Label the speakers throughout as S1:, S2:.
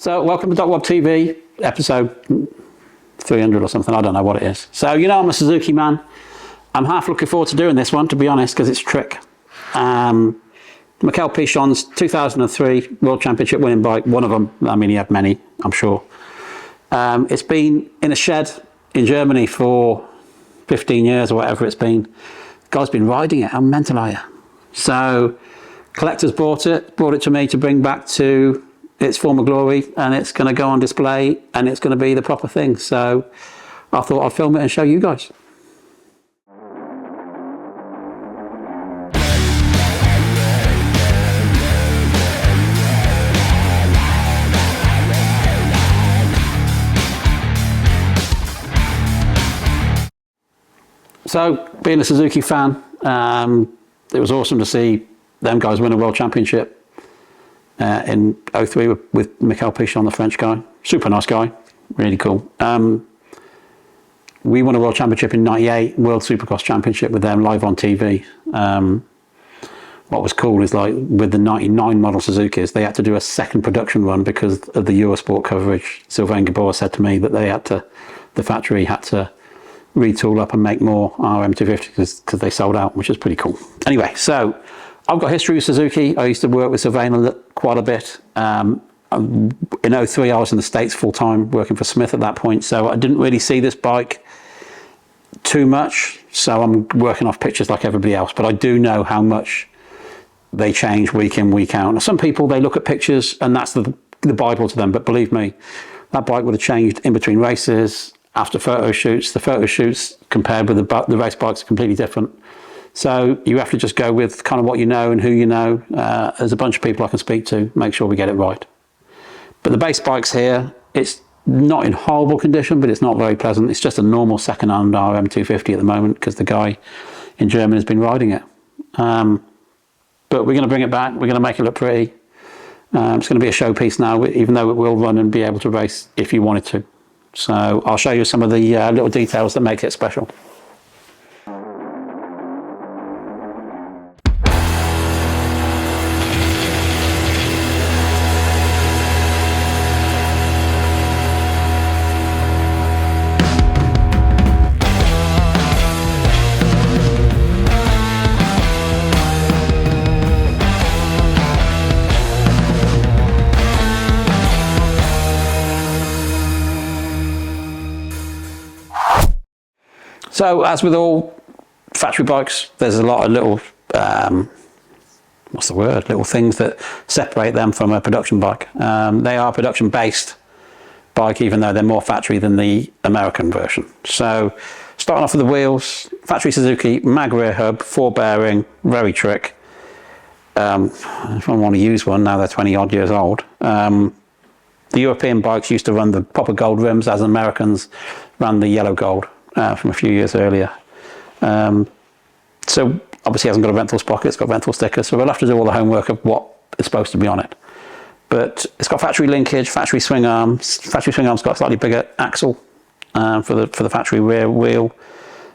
S1: So welcome to DocWob TV, episode 300 or something, I don't know what it is. So you know I'm a Suzuki man. I'm half looking forward to doing this one, to be honest, because it's trick. Mickael Pichon's 2003 World Championship winning bike, one of them. I mean, he had many, I'm sure. It's been in a shed in Germany for 15 years or whatever it's been. The guy's been riding it. How mental are you? So collectors bought it to me to bring back to its former glory, and it's going to go on display and it's going to be the proper thing. So I thought I'd film it and show you guys. So being a Suzuki fan, it was awesome to see them guys win a world championship in 03 with Mickael Pichon, the French guy. Super nice guy, really cool. We won a world championship in 98, World Supercross Championship with them live on TV. What was cool is, like, with the 99 model Suzukis, they had to do a second production run because of the Eurosport coverage. Sylvain Gabor said to me that the factory had to retool up and make more RM250 because they sold out, which is pretty cool. Anyway, so I've got history with Suzuki. I used to work with Sylvain quite a bit. In 03 I was in the States full time working for Smith at that point, so I didn't really see this bike too much, so I'm working off pictures like everybody else, but I do know how much they change week in, week out. Now, some people, they look at pictures and that's the Bible to them, but believe me, that bike would have changed in between races, after photo shoots. The photo shoots compared with the race bikes are completely different. So you have to just go with kind of what you know and who you know. There's a bunch of people I can speak to, make sure we get it right. But the base bike's here. It's not in horrible condition, but it's not very pleasant. It's just a normal second-hand RM250 at the moment because the guy in Germany has been riding it. But we're going to bring it back. We're going to make it look pretty. It's going to be a showpiece now, even though it will run and be able to race if you wanted to. So I'll show you some of the little details that make it special. So as with all factory bikes, there's a lot of little, little things that separate them from a production bike. They are production based bike, even though they're more factory than the American version. So starting off with the wheels, factory Suzuki, mag rear hub, 4 bearing, very trick. If I want to use one, now they're 20 odd years old. The European bikes used to run the proper gold rims, as Americans ran the yellow gold. From a few years earlier. So obviously it hasn't got a rental sprocket, it's got rental stickers, so we'll have to do all the homework of what is supposed to be on it. But it's got factory linkage, factory swing arms. Factory swing arms got a slightly bigger axle for the factory rear wheel.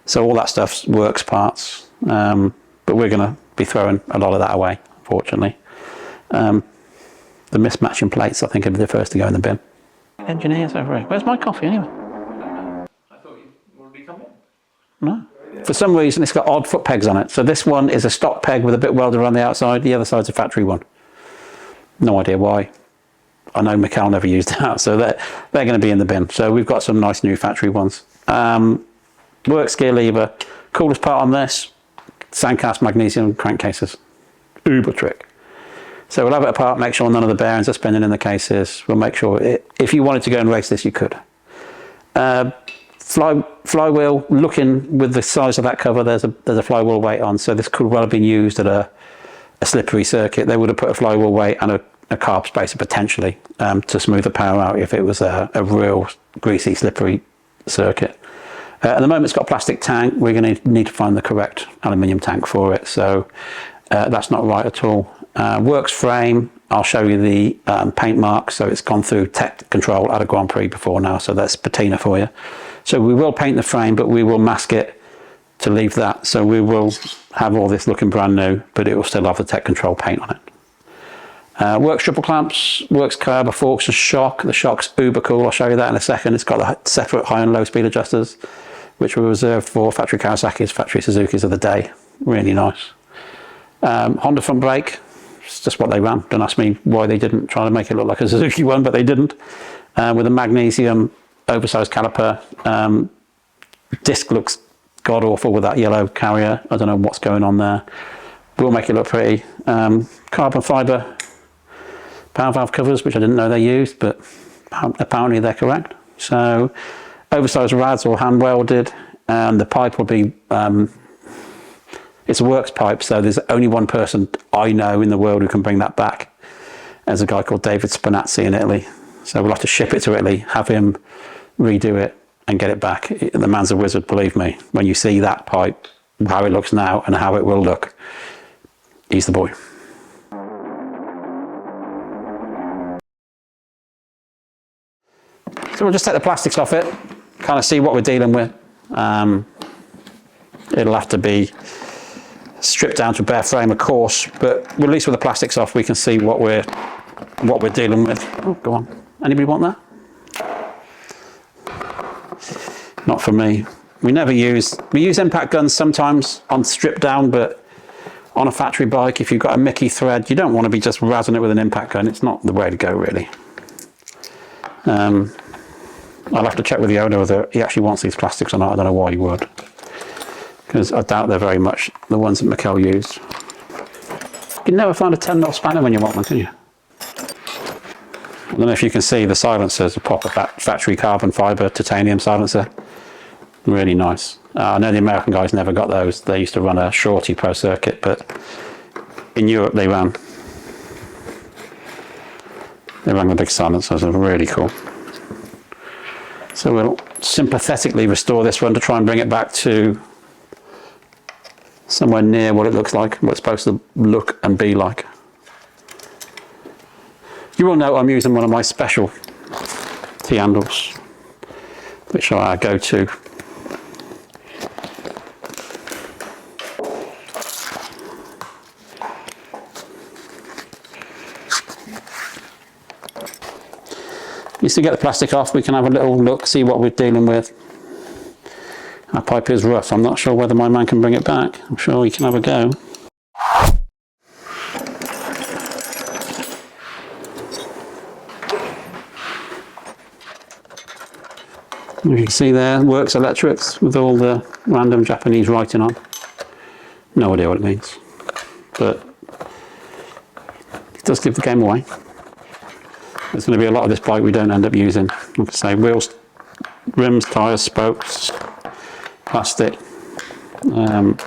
S1: So all that stuff works parts. But we're going to be throwing a lot of that away, unfortunately. The mismatching plates, I think, are the first to go in the bin. Engineers over here. Where's my coffee anyway? No. For some reason it's got odd foot pegs on it. So this one is a stock peg with a bit welded around the outside. The other side's a factory one. No idea why. I know Mickael never used that, so they're going to be in the bin. So we've got some nice new factory ones. Works gear lever. Coolest part on this, sandcast magnesium crankcases. Uber trick. So we'll have it apart, make sure none of the bearings are spinning in the cases. We'll make sure if you wanted to go and race this, you could. Flywheel, looking with the size of that cover, there's a flywheel weight on, so this could well have been used at a slippery circuit. They would have put a flywheel weight and a carb spacer potentially to smooth the power out if it was a real greasy, slippery circuit. At the moment it's got a plastic tank. We're going to need to find the correct aluminium tank for it, so that's not right at all. Works frame, I'll show you the paint mark, so it's gone through tech control at a Grand Prix before now, so that's patina for you. So we will paint the frame, but we will mask it to leave that. So we will have all this looking brand new, but it will still have the tech control paint on it. Works triple clamps, works carb, forks and shock. The shock's uber cool, I'll show you that in a second. It's got the separate high and low speed adjusters, which were reserved for factory Kawasaki's, factory Suzuki's of the day. Really nice. Honda front brake, it's just what they ran. Don't ask me why they didn't try to make it look like a Suzuki one, but they didn't. With a magnesium oversized caliper. Disc looks god awful with that yellow carrier. I don't know what's going on there. We'll make it look pretty. Carbon fibre power valve covers, which I didn't know they used, but apparently they're correct. So oversized rads or hand welded, and the pipe will be, it's a works pipe, so there's only one person I know in the world who can bring that back. There's a guy called David Spinazzi in Italy. So we'll have to ship it to Italy, have him redo it and get it back. The man's a wizard, believe me. When you see that pipe, how it looks now and how it will look, he's the boy. So we'll just take the plastics off it, kind of see what we're dealing with. It'll have to be stripped down to a bare frame, of course, but at least with the plastics off, we can see what we're dealing with. Oh, go on. Anybody want that? Not for me. We use impact guns sometimes on stripped down, but on a factory bike, if you've got a Mickey thread, you don't want to be just razzing it with an impact gun. It's not the way to go, really. I'll have to check with the owner whether he actually wants these plastics or not. I don't know why he would, because I doubt they're very much the ones that Mickael used. You can never find a 10mm spanner when you want one, can you? I don't know if you can see the silencers, a proper factory carbon fibre titanium silencer. Really nice. I know the American guys never got those. They used to run a Shorty Pro Circuit, but in Europe they ran the big silencers. They're really cool. So we'll sympathetically restore this one to try and bring it back to somewhere near what it looks like, what it's supposed to look and be like. You will know I'm using one of my special T-handles, which are our go-to. Just to get the plastic off, we can have a little look, see what we're dealing with. Our pipe is rough. I'm not sure whether my man can bring it back. I'm sure he can have a go. You can see there, Works Electrics with all the random Japanese writing on. No idea what it means, but it does give the game away. There's going to be a lot of this bike we don't end up using. Like I say, wheels, rims, tyres, spokes, plastic. The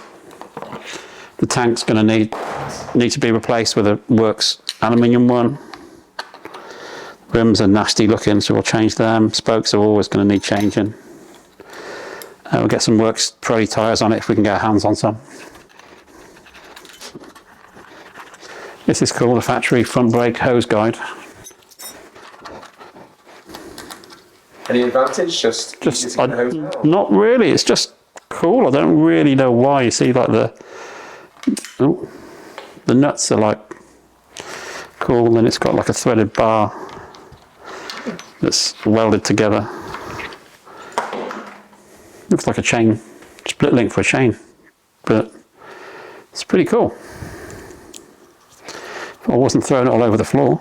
S1: tank's going to need to be replaced with a Works aluminium one. Rims are nasty looking, so we'll change them. Spokes are always going to need changing. We'll get some Works Pro tyres on it if we can get our hands on some. This is called a factory front brake hose guide.
S2: Any advantage? Just
S1: not really. It's just cool. I don't really know why. You see, like the nuts are like cool, and it's got like a threaded bar that's welded together. Looks like a chain, split link for a chain, but it's pretty cool. If I wasn't throwing it all over the floor.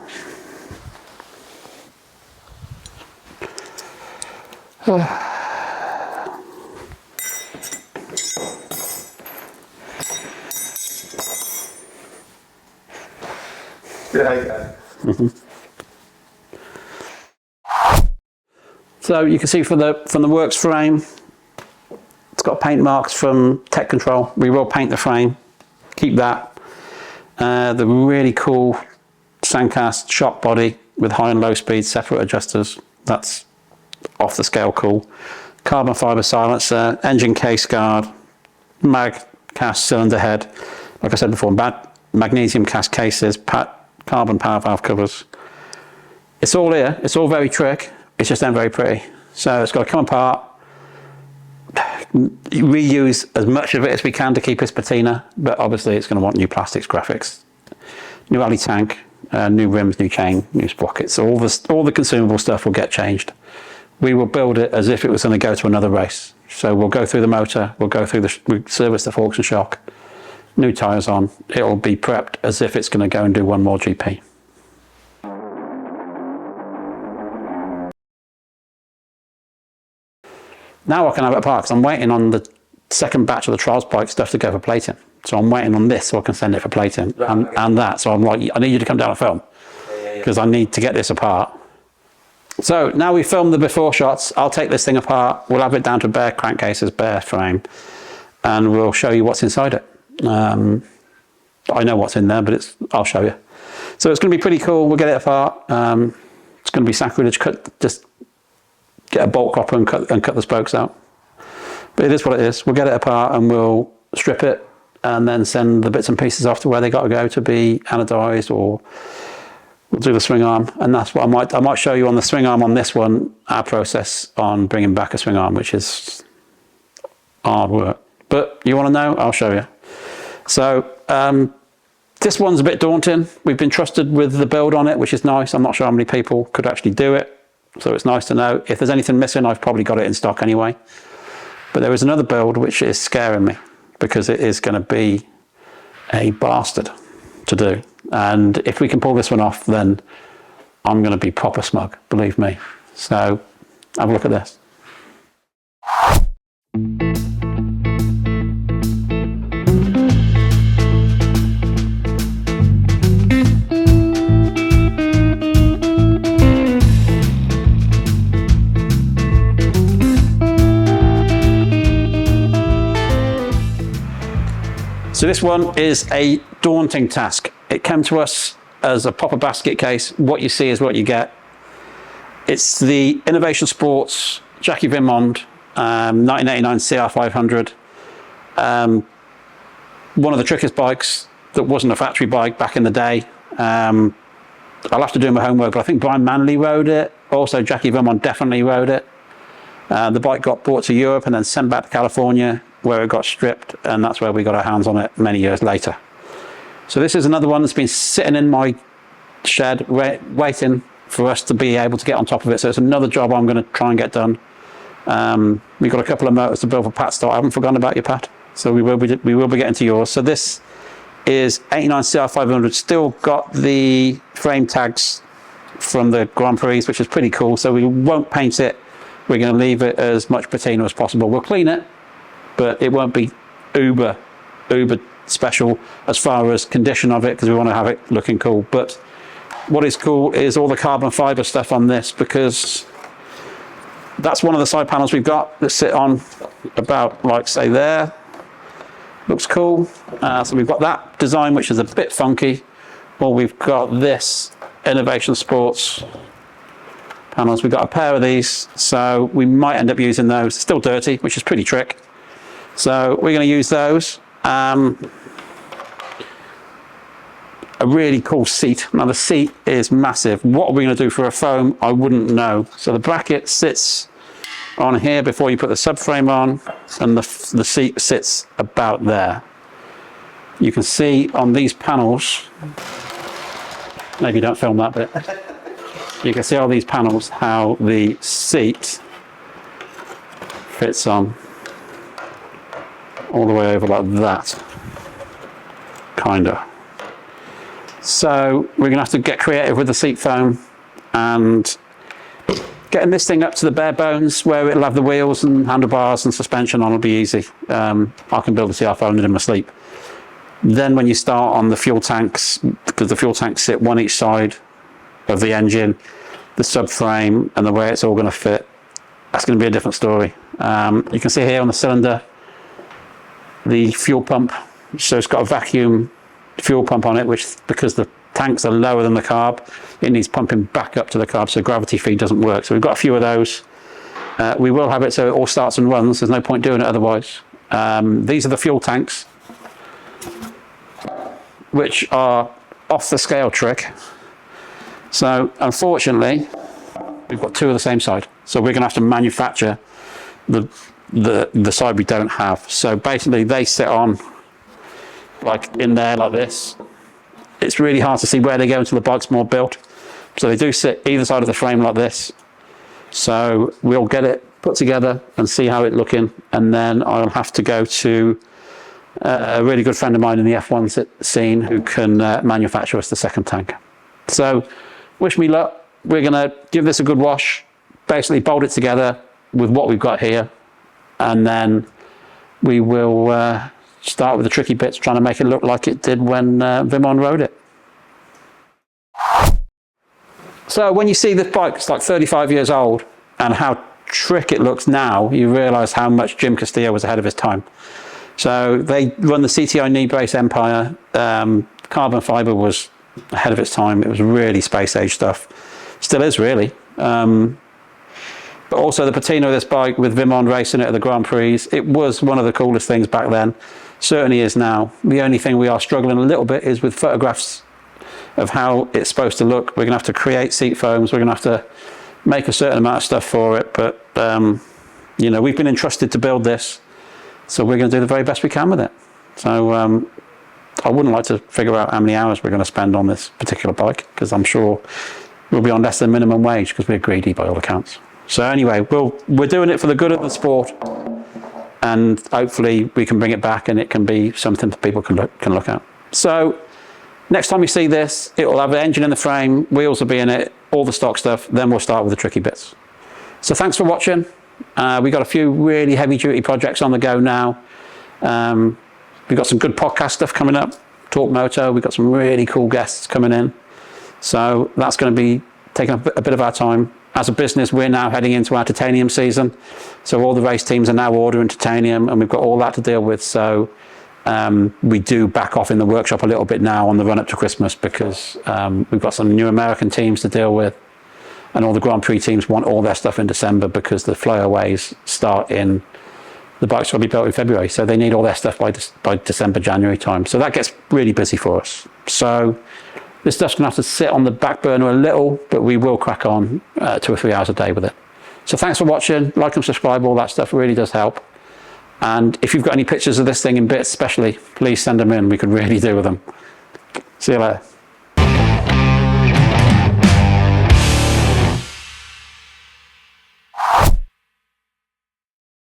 S1: So you can see from the Works frame, it's got paint marks from Tech Control. We will paint the frame, keep that. The really cool Sandcast shock body with high and low speed separate adjusters. That's off the scale cool. Carbon fibre silencer, engine case guard, mag cast cylinder head. Like I said before, magnesium cast cases, carbon power valve covers. It's all here. It's all very trick. It's just then very pretty. So it's got to come apart. Reuse as much of it as we can to keep its patina, but obviously it's going to want new plastics graphics. New alley tank, new rims, new chain, new sprockets. So all the consumable stuff will get changed. We will build it as if it was going to go to another race. So we'll go through the motor, we'll go through we service the forks and shock, new tyres on. It'll be prepped as if it's going to go and do one more GP. Now I can have it apart because I'm waiting on the second batch of the trials bike stuff to go for plating. So I'm waiting on this so I can send it for plating and that. So I'm like, I need you to come down and film because I need to get this apart. So now we filmed the before shots. I'll take this thing apart. We'll have it down to bare crankcases, bare frame, and we'll show you what's inside it. I know what's in there, but I'll show you. So it's going to be pretty cool. We'll get it apart. It's going to be sacrilege. Just get a bolt copper and cut the spokes out. But it is what it is. We'll get it apart and we'll strip it and then send the bits and pieces off to where they got to go to be anodized, or we'll do the swing arm. And that's what I might show you on the swing arm on this one, our process on bringing back a swing arm, which is hard work. But you want to know, I'll show you. So this one's a bit daunting. We've been trusted with the build on it, which is nice. I'm not sure how many people could actually do it. So it's nice to know. If there's anything missing, I've probably got it in stock anyway. But there is another build which is scaring me because it is going to be a bastard to do. And if we can pull this one off, then I'm going to be proper smug, believe me. So have a look at this. So this one is a daunting task. It came to us as a proper basket case. What you see is what you get. It's the Innovation Sports Jackie Vimond 1989 CR500. One of the trickiest bikes that wasn't a factory bike back in the day. I'll have to do my homework, but I think Brian Manley rode it. Also Jackie Vimond definitely rode it. The bike got brought to Europe and then sent back to California, where it got stripped, and that's where we got our hands on it many years later. So this is another one that's been sitting in my shed waiting for us to be able to get on top of it. So it's another job I'm going to try and get done. We've got a couple of motors to build for Pat's start. I haven't forgotten about you, Pat. So we will be getting to yours. So this is 89 CR500, still got the frame tags from the Grand Prix, which is pretty cool. So we won't paint it. We're going to leave it as much patina as possible. We'll clean it, but it won't be uber special as far as condition of it, because we want to have it looking cool. But what is cool is all the carbon fibre stuff on this, because that's one of the side panels we've got that sit on about, like, say there. Looks cool. So we've got that design, which is a bit funky, or we've got this Innovation Sports panels. We've got a pair of these, so we might end up using those. They're still dirty, which is pretty trick. So we're going to use those. A really cool seat. Now the seat is massive. What are we going to do for a foam? I wouldn't know. So the bracket sits on here before you put the subframe on, and the seat sits about there. You can see on these panels, maybe don't film that bit. You can see on these panels how the seat fits on all the way over like that, kinda. So we're gonna have to get creative with the seat foam and getting this thing up to the bare bones where it'll have the wheels and handlebars and suspension on will be easy. I can build a CR500 in my sleep. Then when you start on the fuel tanks, because the fuel tanks sit one each side of the engine, the subframe and the way it's all going to fit, that's going to be a different story. You can see here on the cylinder the fuel pump, so it's got a vacuum fuel pump on it, which, because the tanks are lower than the carb, it needs pumping back up to the carb, so gravity feed doesn't work. So we've got a few of those. We will have it so it all starts and runs. There's no point doing it otherwise. These are the fuel tanks, which are off the scale trick. So unfortunately, we've got two of the same side. So we're going to have to manufacture the side we don't have. So basically they sit on like in there like this, it's really hard to see where they go until the bike's more built. So they do sit either side of the frame like this. So we'll get it put together and see how it's looking, and then I'll have to go to a really good friend of mine in the F1 scene who can manufacture us the second tank. So wish me luck. We're going to give this a good wash, basically bolt it together with what we've got here, and then we will start with the tricky bits, trying to make it look like it did when Vimon rode it. So when you see this bike, it's like 35 years old, and how trick it looks now, you realise how much Jim Castillo was ahead of his time. So they run the CTI knee brace empire. Carbon fibre was ahead of its time. It was really space age stuff. Still is, really. But also the patina of this bike with Vimon racing it at the Grand Prix, it was one of the coolest things back then. Certainly is now. The only thing we are struggling a little bit is with photographs of how it's supposed to look. We're going to have to create seat foams. We're going to have to make a certain amount of stuff for it. But, you know, we've been entrusted to build this, so we're going to do the very best we can with it. So I wouldn't like to figure out how many hours we're going to spend on this particular bike, because I'm sure we'll be on less than minimum wage because we're greedy by all accounts. So anyway, we're doing it for the good of the sport, and hopefully we can bring it back and it can be something that people can look at. So next time you see this, it will have an engine in the frame, wheels will be in it, all the stock stuff, then we'll start with the tricky bits. So thanks for watching. We've got a few really heavy duty projects on the go now. We've got some good podcast stuff coming up, Talk Moto, we've got some really cool guests coming in. So that's going to be taking up a bit of our time. As a business, we're now heading into our titanium season. So all the race teams are now ordering titanium, and we've got all that to deal with. So we do back off in the workshop a little bit now on the run up to Christmas, because we've got some new American teams to deal with, and all the Grand Prix teams want all their stuff in December because the flyaways start in, the bikes will be built in February, so they need all their stuff by December, January time. So that gets really busy for us. So this stuff's going to have to sit on the back burner a little, but we will crack on 2 or 3 hours a day with it. So thanks for watching. Like and subscribe, all that stuff really does help. And if you've got any pictures of this thing in bits especially, please send them in. We could really do with them. See you later.